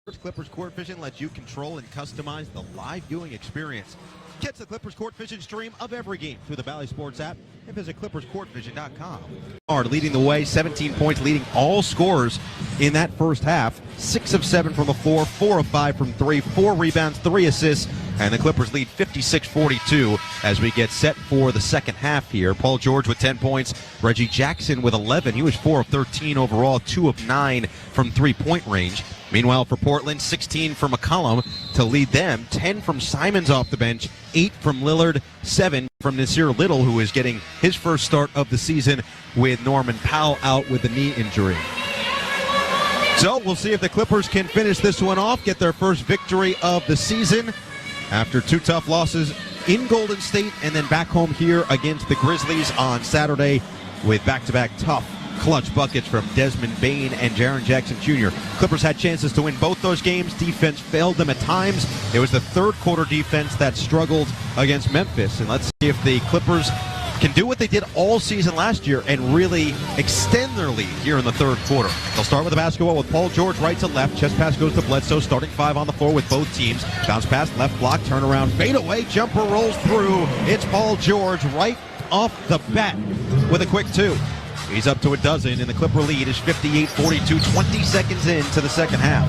Clippers Court Vision lets you control and customize the live viewing experience. Catch the Clippers Court Vision stream of every game through the Bally Sports app and visit ClippersCourtVision.com. Leading the way, 17 points, leading all scorers in that first half. 6 of 7 from the floor, 4 of 5 from 3, 4 rebounds, 3 assists, and the Clippers lead 56-42 as we get set for the second half here. Paul George with 10 points, Reggie Jackson with 11. He was 4 of 13 overall, 2 of 9 from three-point range. Meanwhile, for Portland, 16 from McCollum to lead them, 10 from Simons off the bench, 8 from Lillard, 7 from Nasir Little, who is getting his first start of the season with Norman Powell out with a knee injury. So we'll see if the Clippers can finish this one off, get their first victory of the season after 2 tough losses in Golden State and then back home here against the Grizzlies on Saturday with back-to-back tough clutch buckets from Desmond Bane and Jaren Jackson Jr. Clippers had chances to win both those games. Defense failed them at times. It was the third quarter defense that struggled against Memphis. And let's see if the Clippers can do what they did all season last year and really extend their lead here in the third quarter. They'll start with the basketball with Paul George right to left. Chest pass goes to Bledsoe, starting 5 on the floor with both teams. Bounce pass, left block, turnaround, fade away, jumper rolls through. It's Paul George right off the bat with a quick 2. He's up to a dozen, and the Clipper lead is 58-42, 20 seconds into the second half.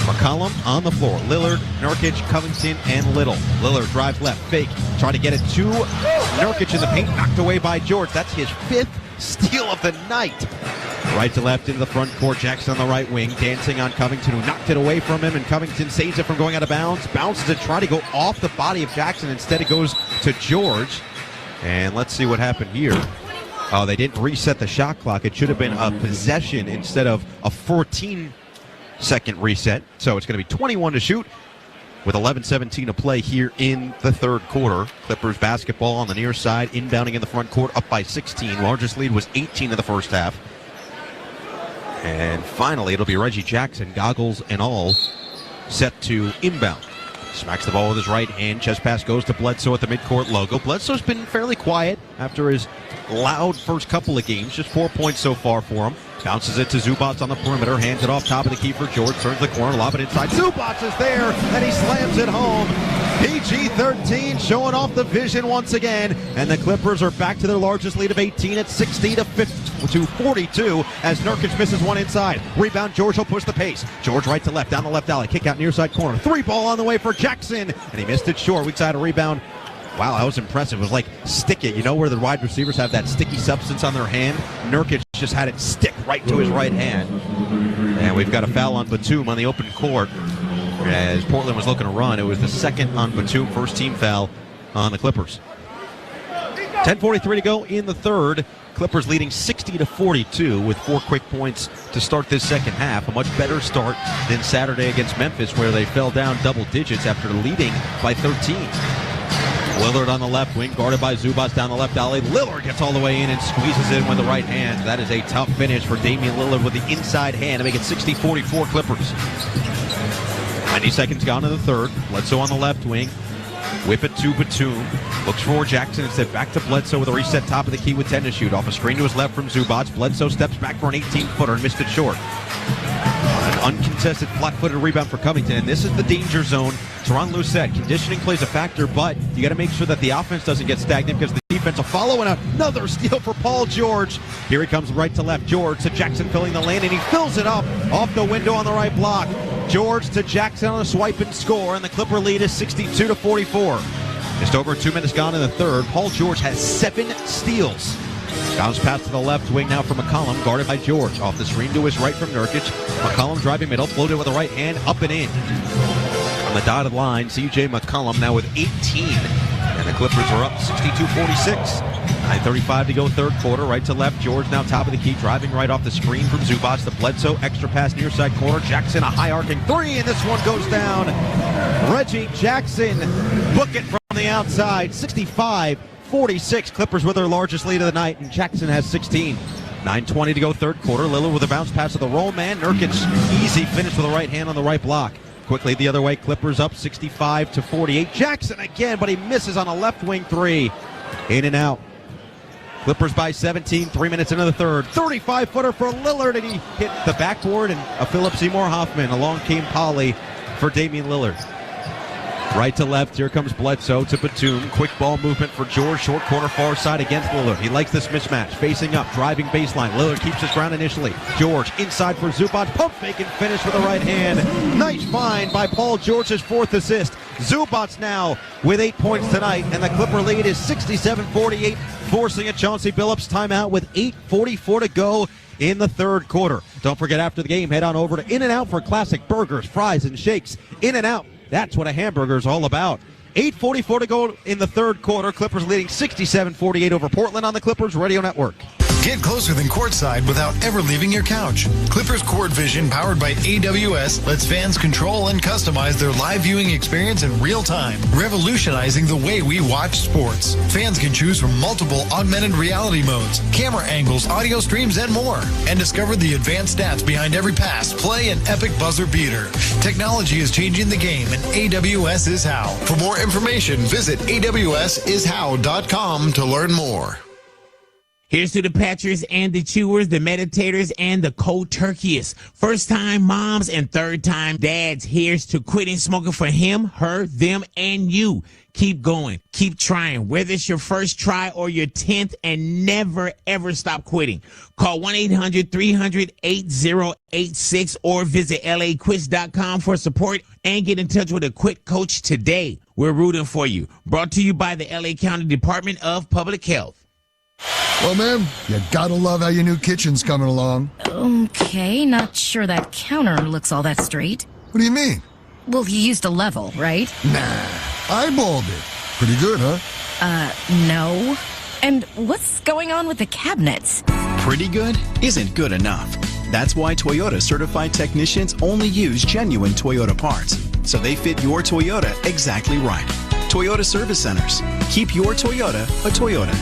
McCollum on the floor. Lillard, Nurkic, Covington, and Little. Lillard drives left, fake, trying to get it to Nurkic in the paint, knocked away by George. That's his 5th steal of the night. Right to left into the front court. Jackson on the right wing, dancing on Covington, who knocked it away from him, and Covington saves it from going out of bounds. Bounces it, trying to go off the body of Jackson. Instead, it goes to George. And let's see what happened here. Oh, they didn't reset the shot clock. It should have been a possession instead of a 14-second reset. So it's going to be 21 to shoot with 11:17 to play here in the third quarter. Clippers basketball on the near side, inbounding in the front court, up by 16. Largest lead was 18 in the first half. And finally, it'll be Reggie Jackson, goggles and all, set to inbound. Smacks the ball with his right hand. Chest pass goes to Bledsoe at the midcourt logo. Bledsoe's been fairly quiet after his loud first couple of games. Just 4 points so far for him. Bounces it to Zubac on the perimeter. Hands it off top of the key for George. Turns the corner. Lob it inside. Zubac is there, and he slams it home. PG-13 showing off the vision once again. And the Clippers are back to their largest lead of 18 at 60-42 as Nurkic misses one inside. Rebound, George will push the pace. George right to left, down the left alley. Kick out near side corner. 3-ball on the way for Jackson, and he missed it short. Weak side a rebound. Wow, that was impressive. It was like stick it. You know where the wide receivers have that sticky substance on their hand? Nurkic just had it stick right to his right hand. And we've got a foul on Batum on the open court. As Portland was looking to run, it was the second on Batum, first team foul on the Clippers. 10:43 to go in the third. Clippers leading 60-42 with 4 quick points to start this second half. A much better start than Saturday against Memphis, where they fell down double digits after leading by 13. Lillard on the left wing, guarded by Zubac down the left alley. Lillard gets all the way in and squeezes in with the right hand. That is a tough finish for Damian Lillard with the inside hand to make it 60-44 Clippers. 90 seconds gone in the third. Bledsoe on the left wing. Whip it to Batum. Looks for Jackson instead. Back to Bledsoe with a reset top of the key with 10 to shoot. Off a screen to his left from Zubac. Bledsoe steps back for an 18-footer and missed it short. An uncontested flat-footed rebound for Covington. And this is the danger zone. Teron Lue said conditioning plays a factor, but you got to make sure that the offense doesn't get stagnant because the defense will follow. And another steal for Paul George. Here he comes right to left. George to Jackson filling the lane, and he fills it up off the window on the right block. George to Jackson on a swipe and score, and the Clipper lead is 62-44. Just over 2 minutes gone in the third. Paul George has 7 steals. Bounce pass to the left wing now from McCollum, guarded by George. Off the screen to his right from Nurkic. McCollum driving middle, floated with the right hand, up and in. On the dotted line, C.J. McCollum now with 18. And the Clippers are up 62-46. 9:35 to go third quarter. Right to left. George now top of the key. Driving right off the screen from Zubac to Bledsoe. Extra pass near side corner. Jackson a high arcing 3, and this one goes down. Reggie Jackson book it from the outside. 65-46. Clippers with their largest lead of the night, and Jackson has 16. 9:20 to go third quarter. Lillard with a bounce pass to the roll man. Nurkic easy finish with the right hand on the right block. Quickly the other way. Clippers up 65-48. Jackson again, but he misses on a left wing 3. In and out. Clippers by 17, 3 minutes into the third. 35-footer for Lillard, and he hit the backboard, and a Philip Seymour Hoffman. Along came Polly for Damian Lillard. Right to left, here comes Bledsoe to Batum. Quick ball movement for George, short corner far side against Lillard. He likes this mismatch. Facing up, driving baseline. Lillard keeps his ground initially. George inside for Zubac. Pump fake and finish with the right hand. Nice find by Paul George, his 4th assist. Zubac now with 8 points tonight, and the Clipper lead is 67-48, forcing a Chauncey Billups timeout with 8:44 to go in the third quarter. Don't forget, after the game, head on over to In-N-Out for classic burgers, fries, and shakes. In-N-Out, that's what a hamburger is all about. 8:44 to go in the third quarter. Clippers leading 67-48 over Portland on the Clippers Radio Network. Get closer than courtside without ever leaving your couch. Clippers Court Vision, powered by AWS, lets fans control and customize their live viewing experience in real time, revolutionizing the way we watch sports. Fans can choose from multiple augmented reality modes, camera angles, audio streams, and more. And discover the advanced stats behind every pass, play, and epic buzzer beater. Technology is changing the game, and AWS is how. For more information, visit awsishow.com to learn more. Here's to the patchers and the chewers, the meditators and the cold turkeyists. First-time moms and third-time dads. Here's to quitting smoking for him, her, them, and you. Keep going. Keep trying. Whether it's your first try or your 10th, and never, ever stop quitting. Call 1-800-300-8086 or visit laquits.com for support and get in touch with a quit coach today. We're rooting for you. Brought to you by the LA County Department of Public Health. Well, ma'am, you gotta love how your new kitchen's coming along. Okay, not sure that counter looks all that straight. What do you mean? Well, you used a level, right? Nah, eyeballed it. Pretty good, huh? No. And what's going on with the cabinets? Pretty good isn't good enough. That's why Toyota certified technicians only use genuine Toyota parts, so they fit your Toyota exactly right. Toyota Service Centers. Keep your Toyota a Toyota.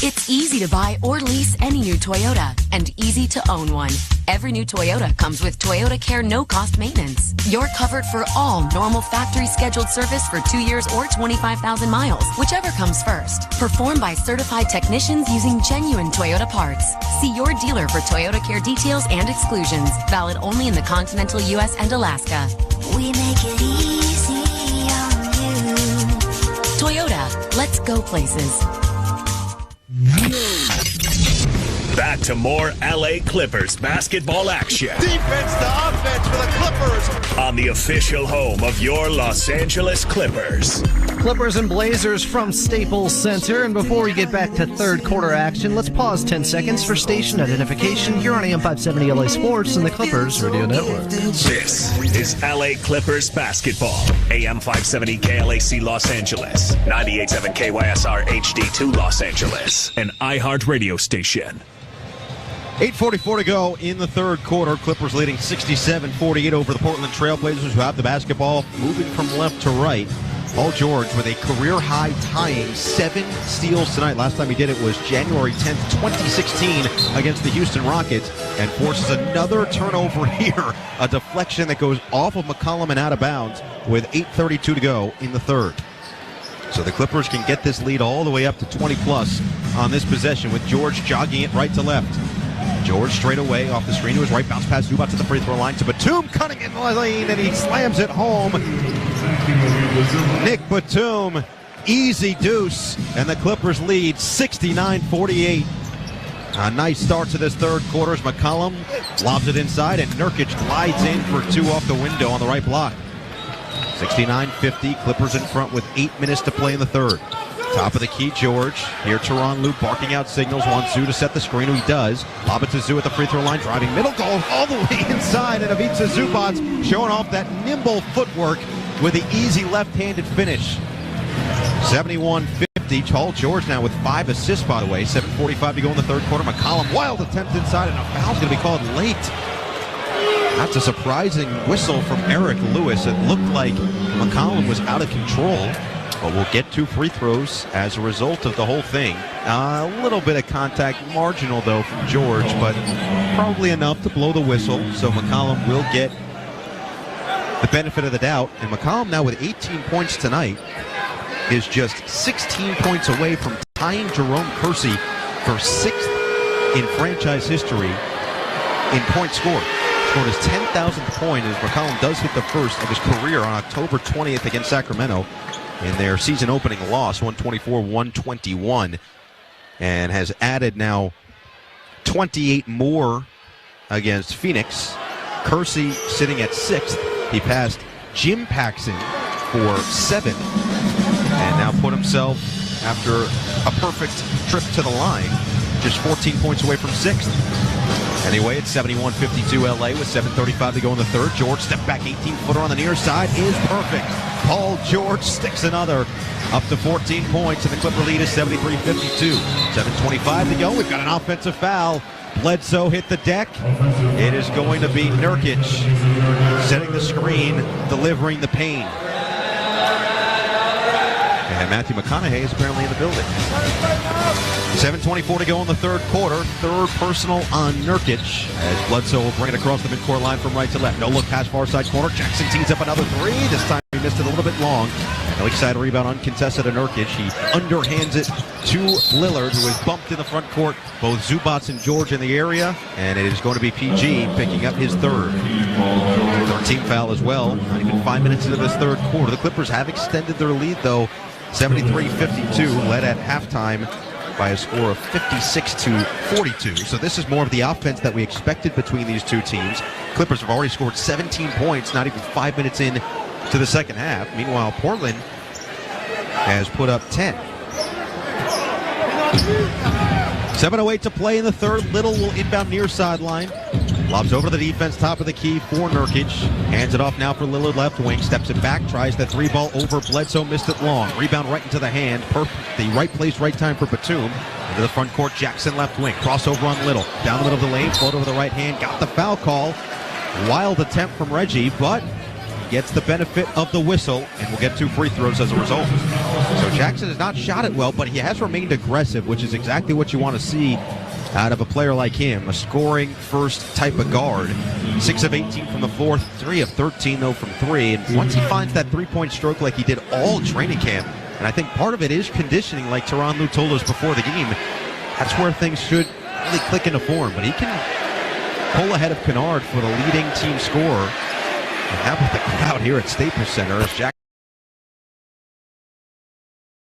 It's easy to buy or lease any new Toyota and easy to own one. Every new Toyota comes with Toyota Care no-cost maintenance. You're covered for all normal factory scheduled service for 2 years or 25,000 miles, whichever comes first. Performed by certified technicians using genuine Toyota parts. See your dealer for Toyota Care details and exclusions. Valid only in the continental U.S. and Alaska. We make it easy on you. Toyota, let's go places. Back to more LA Clippers basketball action. Defense to offense for the Clippers. On the official home of your Los Angeles Clippers. Clippers and Blazers from Staples Center. And before we get back to third quarter action, let's pause 10 seconds for station identification here on AM 570 LA Sports and the Clippers Radio Network. This is LA Clippers basketball. AM 570 KLAC Los Angeles. 98.7 KYSR HD2 Los Angeles. An iHeart radio station. 8:44 to go in the third quarter. Clippers leading 67-48 over the Portland Trailblazers, who have the basketball moving from left to right. Paul George with a career-high tying 7 steals tonight. Last time he did it was January 10th, 2016 against the Houston Rockets, and forces another turnover here. A deflection that goes off of McCollum and out of bounds with 8:32 to go in the third. So the Clippers can get this lead all the way up to 20-plus on this possession with George jogging it right to left. George straight away off the screen to his right, bounce pass Zubac to the free throw line to Batum, cutting in the lane, and he slams it home. Nick Batum, easy deuce, and the Clippers lead 69-48. A nice start to this third quarter as McCollum lobs it inside, and Nurkic glides in for 2 off the window on the right block. 69-50, Clippers in front with 8 minutes to play in the third. Top of the key, George. Here, Tyronn Lue barking out signals. Wants Zoo to set the screen, who he does. Lob it to Zoo at the free throw line. Driving middle, goal all the way inside. And Ivica Zubac showing off that nimble footwork with the easy left-handed finish. 71-50. Paul George now with 5 assists, by the way. 7:45 to go in the third quarter. McCollum, wild attempt inside, and a foul's going to be called late. That's a surprising whistle from Eric Lewis. It looked like McCollum was out of control. But we'll get 2 free throws as a result of the whole thing. A little bit of contact, marginal though, from George, but probably enough to blow the whistle. So McCollum will get the benefit of the doubt. And McCollum now with 18 points tonight. is just 16 points away from tying Jerome Kersey for 6th in franchise history in points scored. Scored his 10,000th point as McCollum does hit the first of his career on October 20th against Sacramento in their season opening loss, 124-121, and has added now 28 more against Phoenix. Kersey sitting at 6th. He passed Jim Paxson for 7th and now put himself, after a perfect trip to the line, just 14 points away from 6th. Anyway, it's 71-52 LA with 7:35 to go in the third. George, step back 18-footer on the near side is perfect. Paul George sticks another up to 14 points, and the Clipper lead is 73-52. 7:25 to go. We've got an offensive foul. Bledsoe hit the deck. It is going to be Nurkic setting the screen, delivering the pain. And Matthew McConaughey is apparently in the building. 7:24 to go in the third quarter. Third personal on Nurkic as Bledsoe will bring it across the midcourt line from right to left. No look pass far side corner. Jackson tees up another three. This time he missed it a little bit long. No side rebound uncontested to Nurkic. He underhands it to Lillard, who is bumped in the front court. Both Zubats and George in the area, and it is going to be PG picking up his third. Third team foul as well. Not even 5 minutes into this third quarter. The Clippers have extended their lead, though. 73-52, led at halftime by a score of 56-42. So this is more of the offense that we expected between these two teams. Clippers have already scored 17 points, not even 5 minutes in to the second half. Meanwhile, Portland has put up 10. 7:08 to play in the third. Little will inbound near sideline. Lobs over to the defense, top of the key for Nurkic. Hands it off now for Lillard, left wing. Steps it back, tries the three ball over Bledsoe, missed it long. Rebound right into the hand. Perfect. The right place, right time for Batum. Into the front court, Jackson left wing. Crossover on Little. Down the middle of the lane, float over the right hand. Got the foul call. Wild attempt from Reggie, but gets the benefit of the whistle and will get 2 free throws as a result. So Jackson has not shot it well, but he has remained aggressive, which is exactly what you want to see out of a player like him, a scoring first type of guard. 6 of 18 from the floor, 3 of 13 though from 3. And once he finds that three-point stroke like he did all training camp, and I think part of it is conditioning, like Tyronn Lue told us before the game, that's where things should really click into form. But he can pull ahead of Kennard for the leading team scorer. And how about the crowd here at Staples Center as Jack